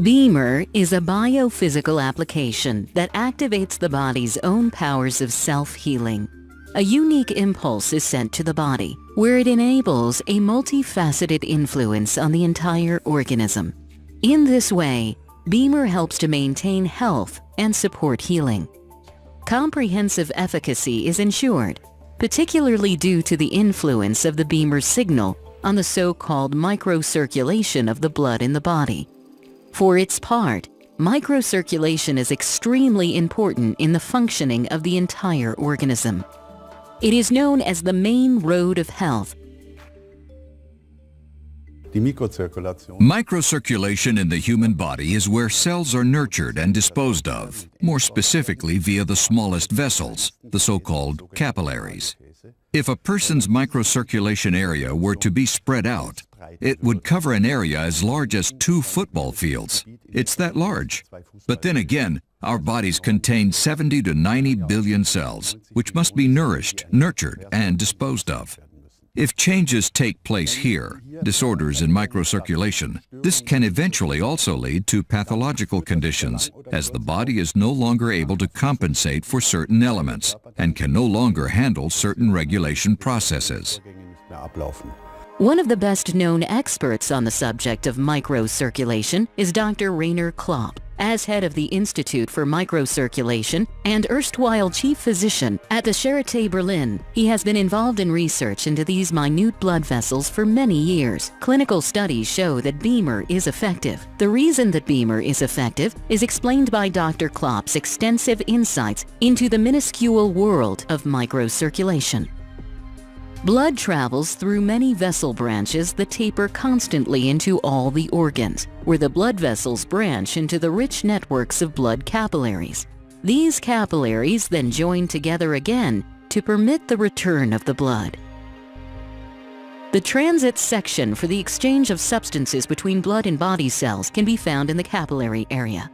BEMER is a biophysical application that activates the body's own powers of self-healing. A unique impulse is sent to the body, where it enables a multifaceted influence on the entire organism. In this way, BEMER helps to maintain health and support healing. Comprehensive efficacy is ensured, particularly due to the influence of the BEMER signal on the so-called microcirculation of the blood in the body. For its part, microcirculation is extremely important in the functioning of the entire organism. It is known as the main road of health. Microcirculation in the human body is where cells are nurtured and disposed of, more specifically via the smallest vessels, the so-called capillaries. If a person's microcirculation area were to be spread out, it would cover an area as large as 2 football fields. It's that large. But then again, our bodies contain 70 to 90 billion cells, which must be nourished, nurtured, and disposed of. If changes take place here, disorders in microcirculation, this can eventually also lead to pathological conditions, as the body is no longer able to compensate for certain elements and can no longer handle certain regulation processes. One of the best-known experts on the subject of microcirculation is Dr. Rainer Klopp. As head of the Institute for Microcirculation and erstwhile chief physician at the Charité Berlin, he has been involved in research into these minute blood vessels for many years. Clinical studies show that BEMER is effective. The reason that BEMER is effective is explained by Dr. Klopp's extensive insights into the minuscule world of microcirculation. Blood travels through many vessel branches that taper constantly into all the organs, where the blood vessels branch into the rich networks of blood capillaries. These capillaries then join together again to permit the return of the blood. The transit section for the exchange of substances between blood and body cells can be found in the capillary area.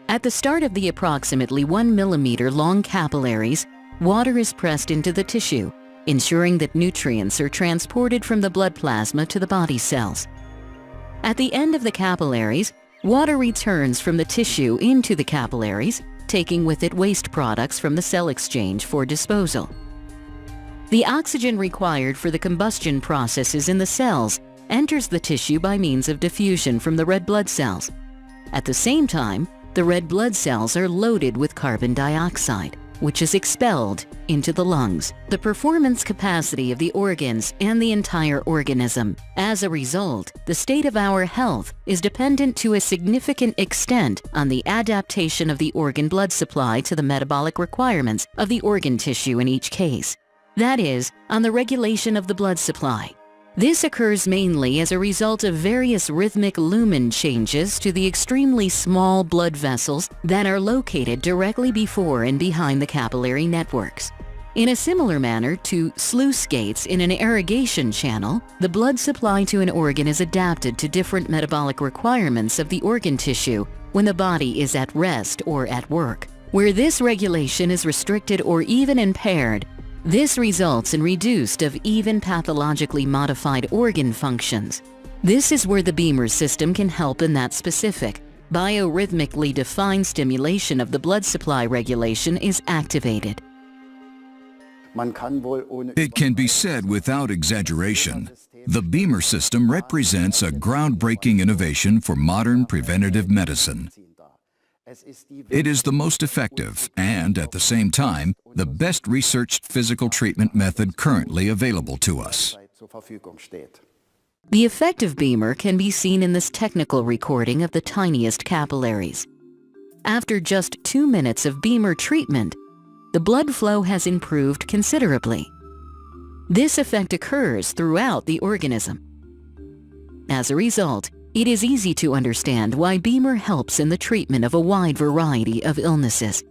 At the start of the approximately 1 millimeter long capillaries, water is pressed into the tissue, ensuring that nutrients are transported from the blood plasma to the body cells. At the end of the capillaries, water returns from the tissue into the capillaries, taking with it waste products from the cell exchange for disposal. The oxygen required for the combustion processes in the cells enters the tissue by means of diffusion from the red blood cells. At the same time, the red blood cells are loaded with carbon dioxide, which is expelled into the lungs, the performance capacity of the organs and the entire organism. As a result, the state of our health is dependent to a significant extent on the adaptation of the organ blood supply to the metabolic requirements of the organ tissue in each case. That is, on the regulation of the blood supply. This occurs mainly as a result of various rhythmic lumen changes to the extremely small blood vessels that are located directly before and behind the capillary networks. In a similar manner to sluice gates in an irrigation channel, the blood supply to an organ is adapted to different metabolic requirements of the organ tissue when the body is at rest or at work. Where this regulation is restricted or even impaired, this results in reduced of even pathologically modified organ functions. This is where the BEMER system can help in that specific, biorhythmically defined stimulation of the blood supply regulation is activated. It can be said without exaggeration, the BEMER system represents a groundbreaking innovation for modern preventative medicine. It is the most effective and, at the same time, the best researched physical treatment method currently available to us. The effect of BEMER can be seen in this technical recording of the tiniest capillaries. After just 2 minutes of BEMER treatment, the blood flow has improved considerably. This effect occurs throughout the organism. As a result, it is easy to understand why BEMER helps in the treatment of a wide variety of illnesses.